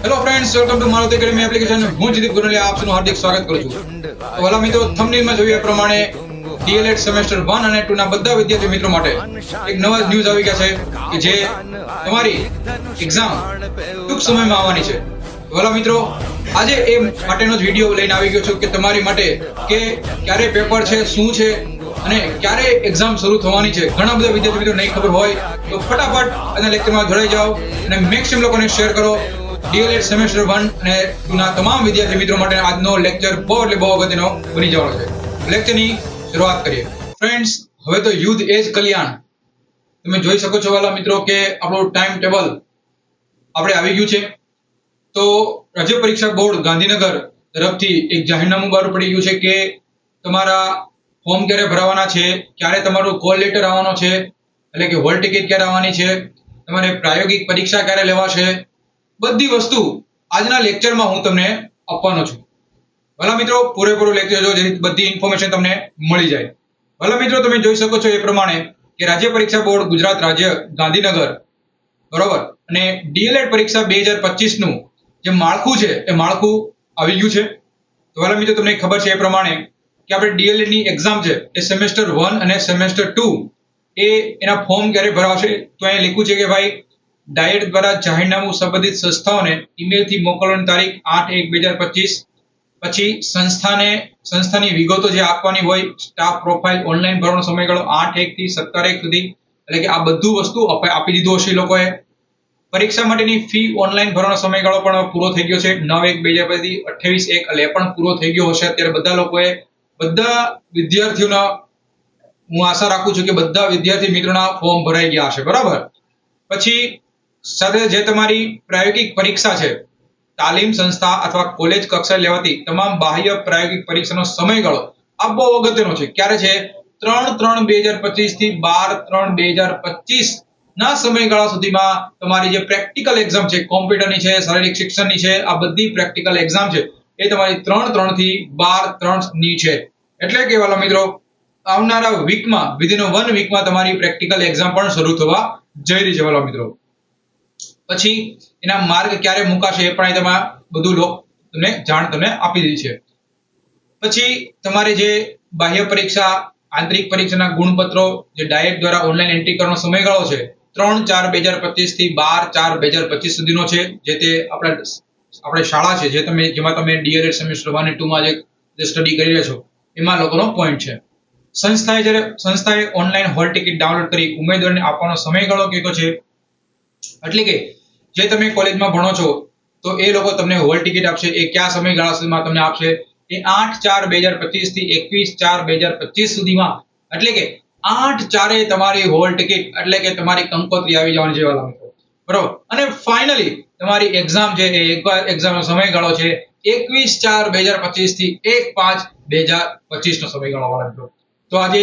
Hello friends, welcome to Maruti academy application. હું જીદીપ ગુરલિયા આપનું હાર્દિક સ્વાગત કરું છું. તો વાલા મિત્રો, થંબનેલમાં જોયું એ પ્રમાણે ડીએલએડ સેમેસ્ટર 1 અને 2 ના બધા વિદ્યાર્થી મિત્રો માટે એક નવા ન્યૂઝ આવી ગયા છે કે જે તમારી એક્ઝામ ટૂંક સમયમાં આવવાની છે. વાલા મિત્રો, આજે એ માટેનો જ વિડીયો લઈને આવી ગયો છું કે તમારી માટે કે ક્યારે પેપર છે, શું છે અને ક્યારે એક્ઝામ શરૂ થવાની છે. ઘણા બધા વિદ્યાર્થી મિત્રો નહીં ખબર હોય તો ફટાફટ અને લેક્ચરમાં જોડાઈ જાઓ અને મેક્સિમમ લોકોને શેર કરો. ડીએલએડ સેમેસ્ટર 1 અને 2 ના તમામ વિદ્યાર્થી મિત્રો માટે આજનો લેક્ચર બહુ અગત્યનો બની જવાનો છે. લેક્ચરની શરૂઆત કરીએ. ફ્રેન્ડ્સ, હવે તો યુદ્ધ એ જ કલ્યાણ. તમે જોઈ શકો છો વાલા મિત્રો કે આપણું ટાઈમ ટેબલ આપણે આવી ગયું છે. તો રાજ્ય પરીક્ષા બોર્ડ ગાંધીનગર તરફથી એક જાહેરનામું બહાર પડી ગયું છે કે તમારા ફોર્મ ક્યારે ભરાવાના છે, ક્યારે તમારું કોલ લેટર આવવાનો છે, એટલે કે હોલ ટિકિટ ક્યારે આવવાની છે, તમારે પ્રાયોગિક પરીક્ષા ક્યારે લેવાશે, બધી વસ્તુ આજના લેક્ચરમાં હું તમને આપવાનો છું. ભલા મિત્રો, પૂરેપૂરું લેક્ચર જો જેથી બધી ઇન્ફોર્મેશન તમને મળી જાય. ભલા મિત્રો, તમે જોઈ શકો છો એ પ્રમાણે કે રાજ્ય પરીક્ષા બોર્ડ ગુજરાત રાજ્ય ગાંધીનગર, બરોબર, અને ડીએલએડ પરીક્ષા 2025 નું જે માળખું છે એ માળખું આવી ગયું છે. તો ભલા મિત્રો, તમને ખબર છે એ પ્રમાણે કે આપણે ડીએલએડ ની એક્ઝામ છે એ સેમેસ્ટર 1 અને સેમેસ્ટર 2 એ એના ફોર્મ ક્યારે ભરાવશે. તો અહીં લખ્યું છે કે ભાઈ ડાયટ દ્વારા જાહેરનામું સંબંધિત સંસ્થાઓને ઈમેલથી મોકલવાની તારીખ 8/1/2025. પછી સંસ્થાની વિગતો જે આપવાની હોય, સ્ટાફ પ્રોફાઇલ ઓનલાઈન ભરવાનો સમયગાળો 8/1 થી 17/1 સુધી, એટલે કે આ બધું વસ્તુ આપી દીધું હશે એ લોકોએ. પરીક્ષા માટેની ફી ઓનલાઈન ભરવાનો સમયગાળો પણ પૂરો થઈ ગયો છે. 9/1/2025 થી 28/1 એટલે એ પણ પૂરો થઈ ગયો હશે. અત્યારે બધા વિદ્યાર્થીઓના હું આશા રાખું છું કે બધા વિદ્યાર્થી મિત્રોના ફોર્મ ભરાઈ ગયા હશે, બરાબર. પછી સાથે જે તમારી પ્રાયોગિક પરીક્ષા છે, તાલીમ સંસ્થા અથવા કોલેજ કક્ષાએ લેવાતી તમામ બાહ્ય પ્રાયોગિક પરીક્ષાનો સમયગાળો આ બહુ અગત્યનો છે. ક્યારે છે? 3/3/2025 થી 12/3/2025 ના સમયગાળા સુધીમાં તમારી જે પ્રેક્ટિકલ એક્ઝામ છે, કોમ્પ્યુટરની છે, શારીરિક શિક્ષણની છે, આ બધી પ્રેક્ટિકલ એક્ઝામ છે એ તમારી 3/3 થી 12/3 ની છે. એટલે કે વાલા મિત્રો, આવનારા વીકમાં વિધિન 1 વીકમાં તમારી પ્રેક્ટિકલ એક્ઝામ પણ શરૂ થવા જઈ રહી છે વાલા મિત્રો. પછી એના માર્ગ ક્યારે મુકાશે એ પણ તેમાં બધું તમને જાણ આપી દીધી છે. પછી તમારે જે બાહ્ય પરીક્ષા, આંતરિક પરીક્ષાના ગુણપત્રો જે ડાયટ દ્વારા ઓનલાઈન એન્ટ્રી કરવાનો સમયગાળો છે 3/4/2025 થી 12/4/2025 સુધીનો છે. જે તે આપણે શાળા છે જેમાં તમે ડીએલએડ સેમેસ્ટર 1 અને 2 માં જે સ્ટડી કરી રહ્યા છો એમાં લોકોનો પોઈન્ટ છે. સંસ્થાએ ઓનલાઈન હોલ ટિકિટ ડાઉનલોડ કરી ઉમેદવારને આપવાનો સમયગાળો કીધો છે. એટલે કે જે તમે કોલેજમાં ભણો છો તો એ લોકો તમને હોલ ટિકિટ આપશે. એ કયા સમયગાળા સુધીમાં તમને આપશે? એ 8/4/2025 થી 21/4/2025 સુધીમાં. એટલે કે 8/4 તમારી હોલ ટિકિટ, એટલે કે તમારી કંકોત્રી આવી જવાની છે વાલા મિત્રો, બરોબર. અને ફાઇનલી તમારી એક્ઝામ છે એ એક્ઝામનો સમયગાળો છે 21/4/2025 થી 1/5/2025 નો સમયગાળો વાલા મિત્રો. તો આજે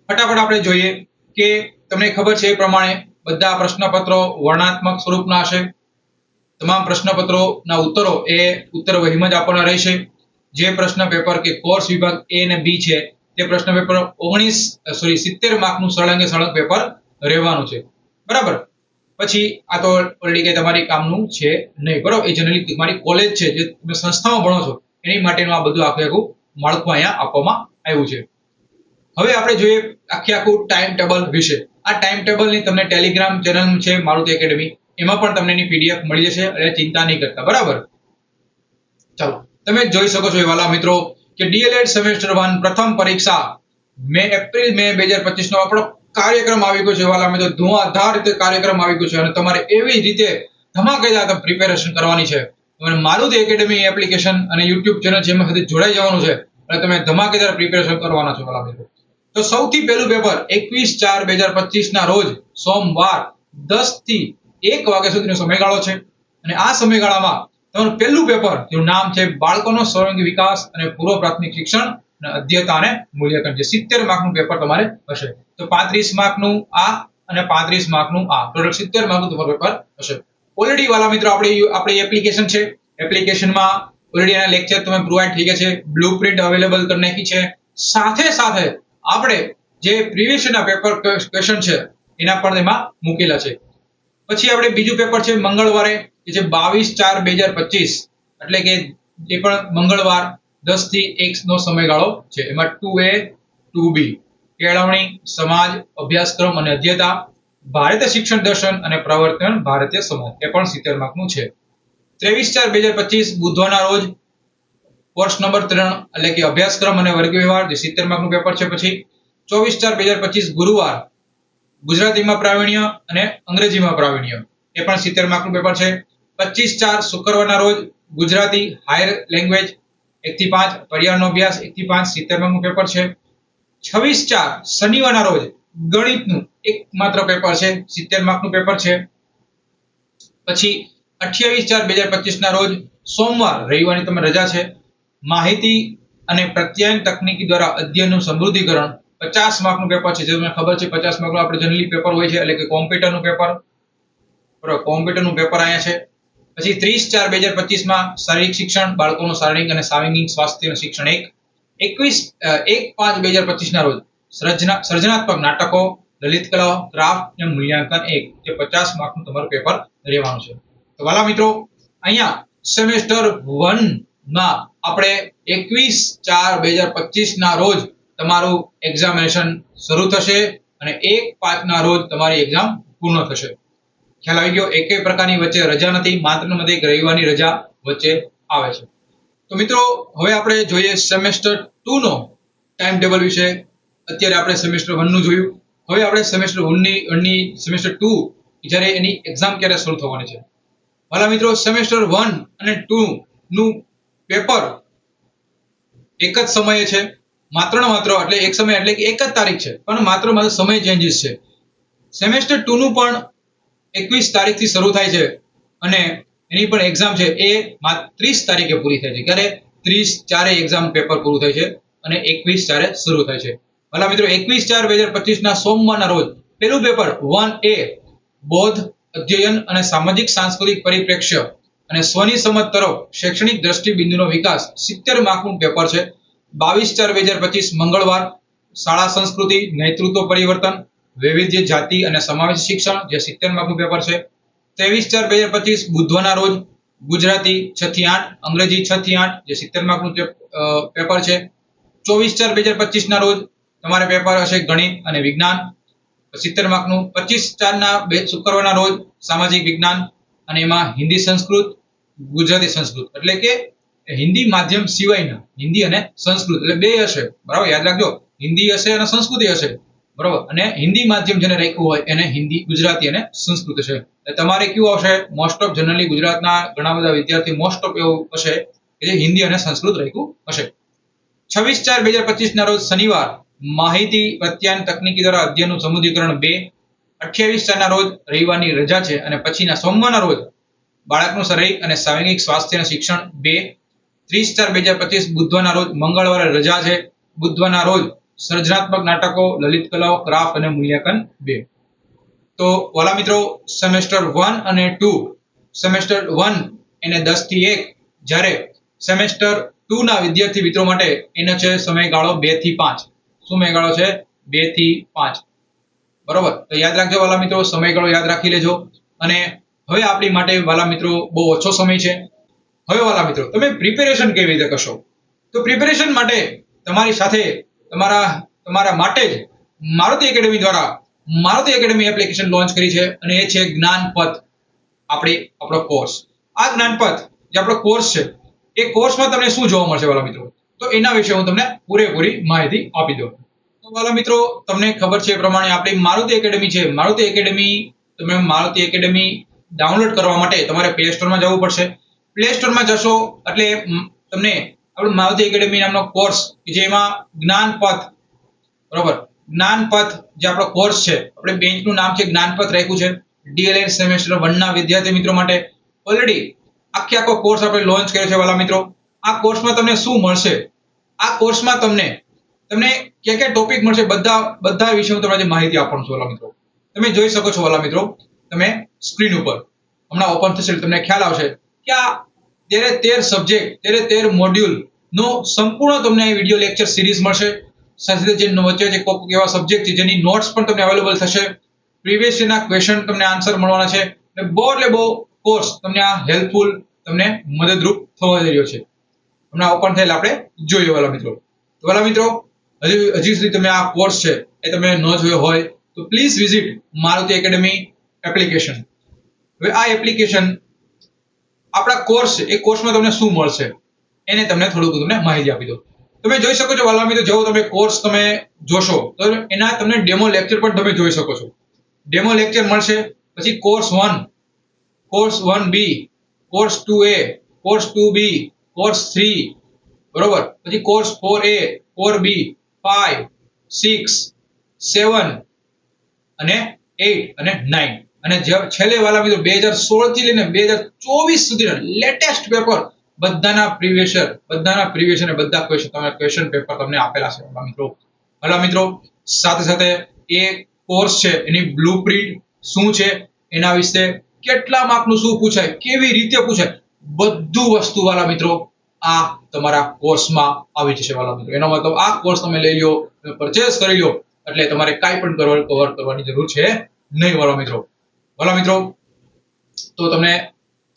ફટાફટ આપણે જોઈએ કે તમને ખબર છે એ પ્રમાણે બધા પ્રશ્નપત્રો વર્ણનાત્મક સ્વરૂપના હશે. તમામ પ્રશ્નપત્રોના ઉત્તરો એ ઉત્તર વહીમાં જ આપવાના રહેશે. જે પ્રશ્ન પેપર કે કોર્સ વિભાગ A અને B છે તે પ્રશ્ન પેપર 70 માર્કનું સળંગે સળંગ પેપર રહેવાનું છે, બરાબર. પછી આ તો ઓલરેડી કે તમારી કામનું છે નહીં, બરાબર. એ જનરલી તમારી કોલેજ છે, જે તમે સંસ્થામાં ભણો છો એની માટેનું આ બધું આખું માળખું અહીંયા આપવામાં આવ્યું છે. હવે આપણે જોઈએ આખું ટાઈમ ટેબલ વિશે. આ ટાઈમ ટેબલની તમને ટેલિગ્રામ ચેનલ છે મારુતિ એકેડમી, એમાં પણ તમને એની પીડીએફ મળી જશે, એટલે ચિંતા નહીં કરતા, બરાબર. ચાલો, તમે જોઈ શકો છો વાલા મિત્રો કે ડીએલએડ સેમેસ્ટર 1 પ્રથમ પરીક્ષા એપ્રિલ મે 2025 નો આપણો કાર્યક્રમ આવી ગયો છે વાલા મિત્રો. ધુઆધાર રીતે કાર્યક્રમ આવી ગયો છે અને તમારે એવી રીતે ધમાકેદાર પ્રિપેરેશન કરવાની છે. તમારે મારુતિ એકેડમી એપ્લિકેશન અને યુટ્યુબ ચેનલ છે એમાં સાથે જોડાઈ જવાનું છે અને તમે ધમાકેદાર પ્રિપેરેશન કરવાના છો વાલા મિત્રો. તો સૌથી પહેલું પેપર 21/4/2025 ના રોજ સોમવાર 10 થી 1 વાગ્યા સુધીનો સમયગાળો છે. અને આ સમયગાળામાં તમારું પહેલું પેપર જેનું નામ છે બાળકોનો સર્વાંગી વિકાસ અને પૂર્વ પ્રાથમિક શિક્ષણ અને અધ્યયતા અને મૂલ્યાંકન, જે 70 માર્કનું પેપર તમારે હશે. તો 35 માર્કનું આ અને 35 માર્કનું આ, ટોટલ 70 માર્કનું તમારું પેપર હશે. ઓલરેડી વાલા મિત્રો આપણી એપ્લિકેશન છે, એપ્લિકેશનમાં ઓલરેડી એના લેક્ચર તમે પ્રોવાઈડ થઈ ગયા છે, બ્લુપ્રિન્ટ અવેલેબલ કરી નાખી છે. સાથે આપણે જે પ્રીવિયસ યરના પેપર ક્વેશ્ચન છે એના પણ એમાં મૂકેલા છે. પછી આપણે બીજું પેપર છે મંગળવારે કે જે 22/4/2025 એટલે કે એ પણ મંગળવાર 10 થી 1 નો સમયગાળો છે. એમાં 2A 2B કેળવણી, સમાજ, અભ્યાસક્રમ અને અધ્યતા, ભારતીય શિક્ષણ દર્શન અને પ્રવર્તન, ભારતીય સમાજ એ પણ 70 માર્કનું છે. 23/4/2025 બુધવારના રોજ કોર્સ નંબર 3 એટલે કે અભ્યાસક્રમ અને વર્ગ વ્યવહાર જે 70 માર્કનું પેપર છે. પછી 24/4/2025 ગુરુવાર ગુજરાતીમાં પ્રાવીણ્ય અને અંગ્રેજીમાં પ્રાવીણ્ય એ પણ 70 માર્કનું પેપર છે. 25/4 શુક્રવારના રોજ ગુજરાતી હાયર લેંગ્વેજ 1 થી 5, પર્યાવરણનો અભ્યાસ 1 થી 5 70 માર્કનું પેપર છે. 26/4 શનિવારના રોજ ગણિતનું એકમાત્ર પેપર છે, 70 માર્કનું પેપર છે. પછી 28/4/2025 ના રોજ સોમવાર, રવિવારની તમે રજા છે, માહિતી અને પ્રત્યાયન તકનીકી દ્વારા અધ્યયનનું સમૃદ્ધિકરણ 50 માર્કનું પેપર છે. જે તમને ખબર છે 50 માર્કનું આપણે જનરલી પેપર હોય છે એટલે કે કોમ્પ્યુટરનું પેપર. બરાબર, કોમ્પ્યુટરનું પેપર અહીંયા છે. પછી 30/4/2025 માં શારીરિક શિક્ષણ, બાળકોનું શારીરિક અને સાંવેગિક સ્વાસ્થ્ય શિક્ષણ 1/5/2025 ના રોજ સર્જનાત્મક નાટકો, લલિત કલા, ક્રાફ્ટ અને મૂલ્યાંકન 1 જે 50 માર્કનું તમારું પેપર રહેવાનું છે. તો વાલા મિત્રો, અહીંયા સેમેસ્ટર 1 માં આપણે 21/4/2025 ના રોજ તમારું એક્ઝામિનેશન શરૂ થશે અને 1/5 ના રોજ તમારી એક્ઝામ પૂર્ણ થશે. ખ્યાલ આવી ગયો? એકેય પ્રકારની વચ્ચે રજા નથી, માત્ર ને માત્ર એક રવિવારની રજા વચ્ચે આવે છે. તો મિત્રો, હવે આપણે જોઈએ સેમેસ્ટર 2 નો ટાઈમ ટેબલ વિશે. અત્યારે આપણે સેમેસ્ટર 1 નું જોયું, હવે આપણે સેમેસ્ટર 1 ની સેમેસ્ટર 2 જ્યારે એની એક્ઝામ ક્યારે શરૂ થવાની છે. વાલા મિત્રો, સેમેસ્ટર 1 અને 2 નું પેપર એક જ સમયે છે, માત્ર ને માત્ર એટલે એક સમય એટલે કે એક જ તારીખ છે, પણ માત્ર સમય ચેન્જીસ છે. સેમેસ્ટર 2 નું પણ 21 તારીખથી શરૂ થાય છે અને એની પણ એક્ઝામ છે એ 30 તારીખે પૂરી થાય છે. ક્યારે? 30/4 એક્ઝામ પેપર પૂરું થાય છે અને 21/4 શરૂ થાય છે. ભલા મિત્રો, 21/4/2025 ના સોમવારના રોજ પહેલું પેપર 1A બૌદ્ધ અધ્યયન અને સામાજિક સાંસ્કૃતિક પરિપ્રેક્ષ્ય અને સ્વની સમજ તરફ શૈક્ષણિક દ્રષ્ટિબિંદુનો વિકાસ 70 માર્કનું પેપર છે. 22/4/2025 મંગળવાર શાળા સંસ્કૃતિ, નેતૃત્વ પરિવર્તન, વૈવિધ્ય, જાતિ અને સમાવેશ શિક્ષણ જે 70 માર્કનું પેપર છે. 23/4/2025 બુધવારના રોજ ગુજરાતી 6 થી 8, અંગ્રેજી 6 થી 8 જે 70 માર્કનું પેપર છે. 24/4/2025 ના રોજ તમારે પેપર હશે ગણિત અને વિજ્ઞાન 70 માર્કનું. 25/4 ના શુક્રવારના રોજ સામાજિક વિજ્ઞાન અને એમાં હિન્દી સંસ્કૃત, ગુજરાતી સંસ્કૃત એટલે કે હિન્દી માધ્યમ સિવાયના હિન્દી અને સંસ્કૃત એટલે બે હશે. બરાબર, યાદ રાખજો, હિન્દી હશે અને સંસ્કૃત હશે. બરાબર, અને હિન્દી માધ્યમ જેને રાખ્યું હોય એને હિન્દી, ગુજરાતી અને સંસ્કૃત હશે. તમારે કયું આવશે? મોસ્ટ ઓફ જનરલી ગુજરાતના ઘણા બધા વિદ્યાર્થી મોસ્ટ ઓફ એવું હશે કે જે હિન્દી અને સંસ્કૃત રાખ્યું હશે. 26/4/2025 ના રોજ શનિવાર માહિતી પ્રત્યાયન તકનીકી દ્વારા અધ્યયનનું સમૃદ્ધિકરણ 2. 28/4 ના રોજ રવિવારની રજા છે અને પછીના સોમવારના રોજ બાળકનું શારીરિક અને સાંવેગિક સ્વાસ્થ્ય શિક્ષણ 2. 30/4/2025 બુધવારના રોજ મંગળવારે રજા છે. બુધવારના રોજ સર્જનાત્મક નાટકો, લલિત કલાઓ, ક્રાફ્ટ અને મૂલ્યાંકન 2. તો વાલા મિત્રો, સેમેસ્ટર 1 અને 2, સેમેસ્ટર 1 એને 10 થી 1, જ્યારે સેમેસ્ટર 2 ના વિદ્યાર્થી મિત્રો માટે એનો છે સમયગાળો 2 થી 5. સમયગાળો છે 2 થી 5. બરોબર, તો યાદ રાખજો વાલા મિત્રો, સમયગાળો યાદ રાખી લેજો. અને હવે આપણી માટે વાલા મિત્રો બહુ ઓછો સમય છે. હવે વાલા મિત્રો, તમે પ્રિપેરેશન કેવી રીતે કરશો? તો પ્રિપેરેશન માટે તમારી સાથે તમારા માટે જ મારુતિ એકેડમી દ્વારા મારુતિ એકેડમી એપ્લિકેશન લોન્ચ કરી છે અને એ છે જ્ઞાનપથ, આપણો કોર્સ. આ જ્ઞાનપથ જે આપણો કોર્સ છે એ કોર્સમાં તમને શું જોવા મળશે વાલા મિત્રો? તો એના વિશે હું તમને પૂરેપૂરી માહિતી આપી દઉં. તો વાલા મિત્રો, તમને ખબર છે એ પ્રમાણે આપણી મારુતિ એકેડમી છે. મારુતિ એકેડમી ડાઉનલોડ કરવા માટે તમારે પ્લે સ્ટોરમાં જવું પડશે. પ્લે સ્ટોરમાં જશો એટલે તમને આપણો મારુતિ એકેડમી નામનો કોર્સ કે જેમાં જ્ઞાનપથ, બરોબર, જ્ઞાનપથ જે આપણો કોર્સ છે, આપણે બેંચનું નામ છે જ્ઞાનપથ રાખ્યું છે. ડીએલએડ સેમેસ્ટર 1 ના વિદ્યાર્થી મિત્રો માટે ઓલરેડી આખો કોર્સ આપણે લોન્ચ કર્યો છે વાલા મિત્રો. આ કોર્સમાં તમને શું મળશે? આ કોર્સમાં તમને કયા ટોપિક મળશે, બધા વિશે હું તમને માહિતી આપવાનું છું વાલા મિત્રો. તમે જોઈ શકો છો વાલા મિત્રો, તમે સ્ક્રીન ઉપર હમણાં ઓપન થશે તમને ખ્યાલ આવશે કે આ 13 સબ્જેક્ટ 13 મોડ્યુલ નો સંપૂર્ણ તમને આ વિડિયો લેક્ચર સિરીઝ મળશે. સાથે જે વચ્ચે કોઈક એવા સબ્જેક્ટ છે જેની નોટ્સ પણ તમને અવેલેબલ થશે. પ્રીવિયસ યરના ક્વેશ્ચન તમને આન્સર મળવાના છે. બહુ કોર્સ તમને આ હેલ્પફુલ તમને મદદરૂપ થવા જઈ રહ્યો છે. હમણાં ઓપન થયેલ આપણે જોઈએ વાલા મિત્રો. તો વાલા મિત્રો હજી સુધી તમે આ કોર્સ છે એ તમે ન જોયો હોય તો please visit Maruti academy application. હવે આ એપ્લિકેશન આપણા કોર્સ છે, એ કોર્સમાં તમને શું મળશે એને તમને થોડુંક તમને માહિતી આપી દો. તમે જોઈ શકો છો વાલા મિત્રો, જેવો તમે કોર્સ તમે જોશો તો એના તમને ડેમો લેક્ચર પણ તમે જોઈ શકો છો. ડેમો લેક્ચર મળશે, પછી course 1, course 1B, course 2A, course 2B, course 3, બરોબર, પછી કોર્સ 4A, 4B, 5, 6, 7 અને 8 અને 9 અને છેલ્લે વાલા મિત્રો 2016 થી લઈને 2024 સુધીના લેટેસ્ટ પેપર બધાના પ્રીવિયસ અને બધા ક્વેશ્ચન પેપર તમને આપેલા છે વાલા મિત્રો. સાથે સાથે એ કોર્સ છે એની બ્લુપ્રિન્ટ શું છે, એના વિશે કેટલા માર્કનું શું પૂછાય, કેવી રીતે પૂછાય, બધું વસ્તુ વાલા મિત્રો આ તમારા કોર્સમાં આવી જશે વાલા મિત્રો. એનો મતલબ આ કોર્સ તમે લઈ લ્યો, તમે પરચેસ કરી લ્યો એટલે તમારે કાંઈ પણ કવર કરવાની જરૂર છે નહીં વાલા મિત્રો. વાલા મિત્રો તો તમને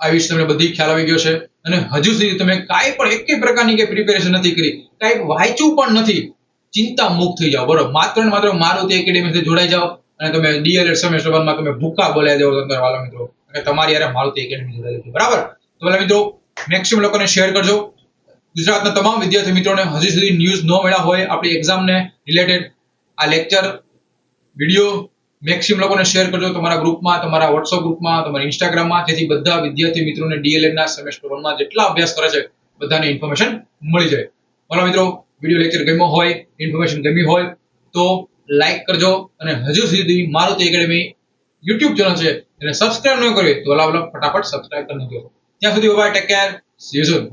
આ વિશે તમને બધી ખ્યાલ આવી ગયો છે અને હજુ સુધી તમે કાંઈ પણ એકેય પ્રકારની કે પ્રિપેરેશન નથી કરી, કાંઈ વાંચ્યું પણ નથી, ચિંતા મુક્ત થઈ જાઓ. બરોબર, માત્ર ને માત્ર મારુતિ એકેડમી સાથે જોડાઈ જાઓ અને તમે ડીએલએડ સેમેસ્ટર 1 માં તમે ભૂકા બોલાવી દેવો અંદર વાલા મિત્રો, અને તમારી યાર મારુતિ એકેડમી જોડાઈ છે. બરાબર, તો વાલા મિત્રો મેક્સિમમ લોકોને શેર કરજો. ગુજરાતના તમામ વિદ્યાર્થી મિત્રોને હજી સુધી ન્યૂઝ ન મળ્યા હોય આપણી એક્ઝામને રિલેટેડ, આ લેક્ચર વિડીયો મેક્સિમમ લોકોને શેર કરજો તમારા ગ્રુપમાં, તમારા વોટ્સઅપ ગ્રુપમાં, તમારા ઇન્સ્ટાગ્રામમાં, જેથી બધા વિદ્યાર્થી મિત્રોને ડીએલએડ ના સેમેસ્ટર 1 માં જેટલા અભ્યાસ કરે છે બધાને ઇન્ફોર્મેશન મળી જાય. વાલા મિત્રો વિડીયો લેક્ચર ગમ્યો હોય, ઇન્ફોર્મેશન ગમી હોય તો લાઈક કરજો અને હજુ સુધી મારુતિ એકેડમી યુટ્યુબ ચેનલ છે એને સબસ્ક્રાઇબ ન કરી તો વાલા ફટાફટ સબસ્ક્રાઇબ કરી નાખજો. ત્યાં સુધી bye, take care, see you soon.